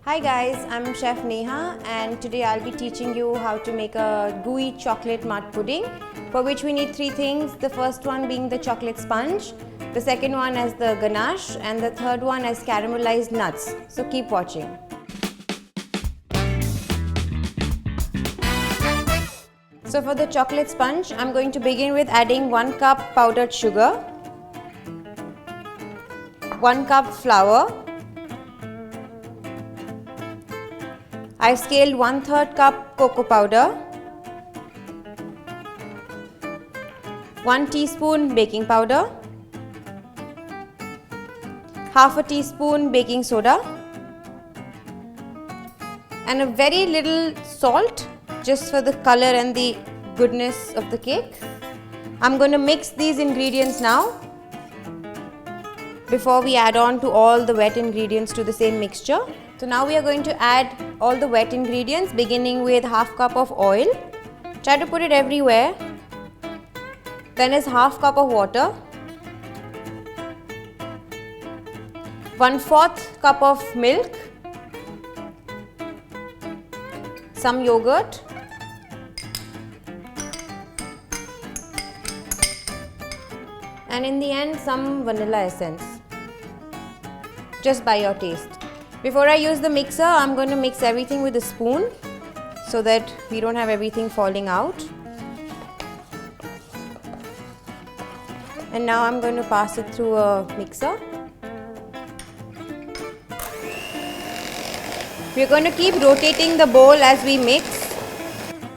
Hi guys, I'm Chef Neha and today I'll be teaching you how to make a gooey chocolate mud pudding, for which we need three things. The first one being the chocolate sponge, the second one as the ganache, and the third one as caramelized nuts. So keep watching. So for the chocolate sponge, I'm going to begin with adding 1 cup powdered sugar, 1 cup flour, I've scaled 1/3 cup cocoa powder, 1 teaspoon baking powder, half a teaspoon baking soda, and a very little salt just for the color and the goodness of the cake. I'm going to mix these ingredients now before we add on to all the wet ingredients to the same mixture. So now we are going to add all the wet ingredients, beginning with half cup of oil. Try to put it everywhere. Then is half cup of water, 1/4 cup of milk, some yogurt, and in the end some vanilla essence, just by your taste. Before I use the mixer, I'm going to mix everything with a spoon so that we don't have everything falling out. And now I'm going to pass it through a mixer. We're going to keep rotating the bowl as we mix.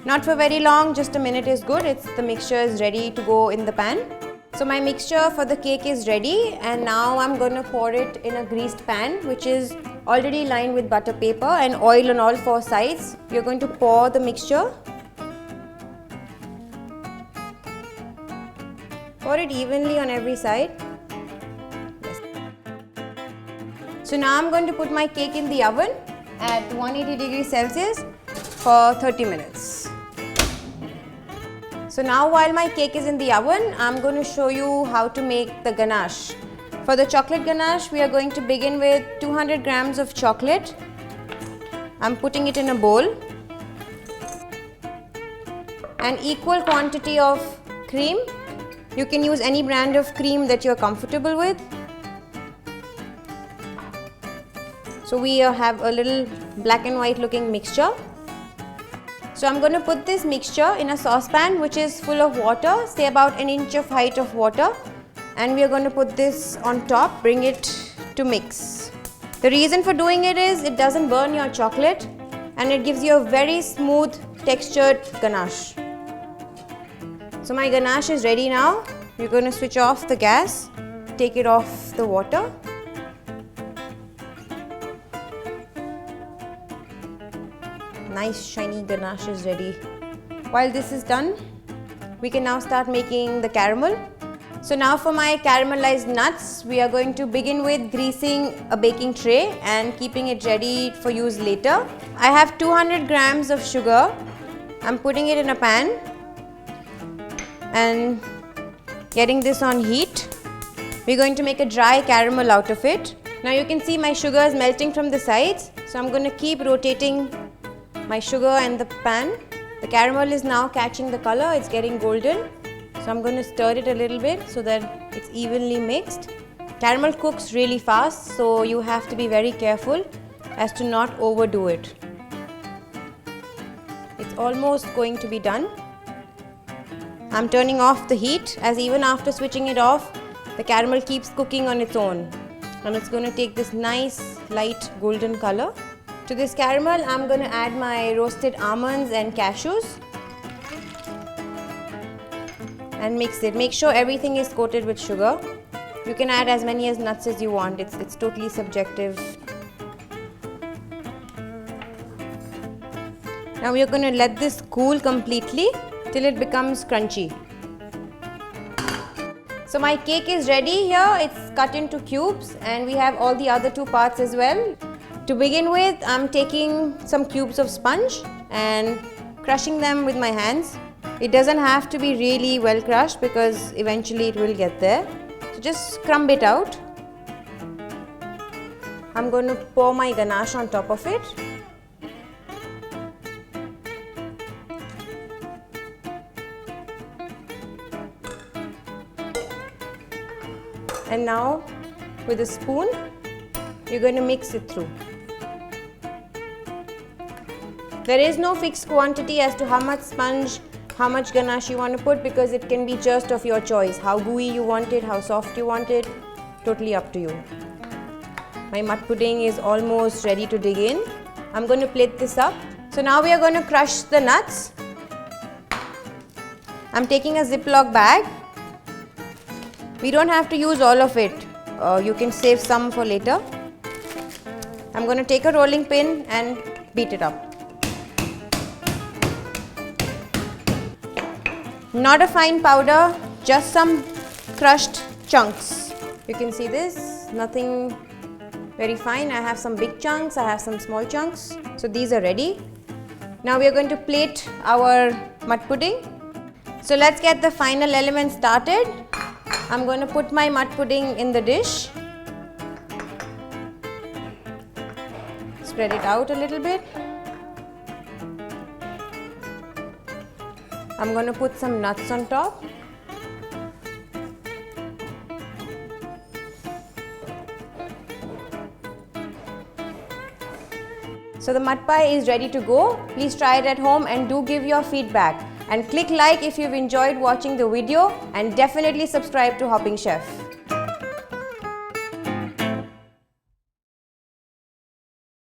Not for very long, just a minute is good. The mixture is ready to go in the pan. So my mixture for the cake is ready, and now I'm going to pour it in a greased pan which is already lined with butter paper and oil on all 4 sides. You're going to pour the mixture. Pour it evenly on every side. Yes. So now I'm going to put my cake in the oven at 180 degrees Celsius for 30 minutes. So now while my cake is in the oven, I'm going to show you how to make the ganache. For the chocolate ganache, we are going to begin with 200 grams of chocolate. I'm putting it in a bowl. An equal quantity of cream. You can use any brand of cream that you're comfortable with. So we have a little black and white looking mixture. So I'm going to put this mixture in a saucepan which is full of water, say about an inch of height of water. And we are going to put this on top, bring it to mix. The reason for doing it is it doesn't burn your chocolate and it gives you a very smooth textured ganache. So my ganache is ready now. We're going to switch off the gas, take it off the water. Nice shiny ganache is ready. While this is done, we can now start making the caramel. So now for my caramelized nuts, we are going to begin with greasing a baking tray and keeping it ready for use later. I have 200 grams of sugar. I'm putting it in a pan and getting this on heat. We're going to make a dry caramel out of it. Now you can see my sugar is melting from the sides. So I'm going to keep rotating my sugar and the pan. The caramel is now catching the color, it's getting golden. So I'm going to stir it a little bit so that it's evenly mixed. Caramel cooks really fast, so you have to be very careful as to not overdo it. It's almost going to be done. I'm turning off the heat, as even after switching it off, the caramel keeps cooking on its own. And it's going to take this nice light golden color. To this caramel, I'm going to add my roasted almonds and cashews and mix it. Make sure everything is coated with sugar. You can add as many nuts as you want. It's totally subjective. Now we are going to let this cool completely till it becomes crunchy. So my cake is ready here. It's cut into cubes and we have all the other 2 parts as well. To begin with, I'm taking some cubes of sponge and crushing them with my hands. It doesn't have to be really well crushed because eventually it will get there. So just crumb it out. I'm going to pour my ganache on top of it. And now with a spoon, you're going to mix it through. There is no fixed quantity as to how much sponge, how much ganache you want to put, because it can be just of your choice. How gooey you want it, how soft you want it, totally up to you. My mud pudding is almost ready to dig in. I'm going to plate this up. So now we are going to crush the nuts. I'm taking a Ziploc bag. We don't have to use all of it. You can save some for later. I'm going to take a rolling pin and beat it up. Not a fine powder, just some crushed chunks. You can see this, nothing very fine. I have some big chunks, I have some small chunks. So these are ready. Now we are going to plate our mud pudding. So let's get the final element started. I'm going to put my mud pudding in the dish. Spread it out a little bit. I'm going to put some nuts on top. So the mud pie is ready to go. Please try it at home and do give your feedback. And click like if you've enjoyed watching the video, and definitely subscribe to Hopping Chef.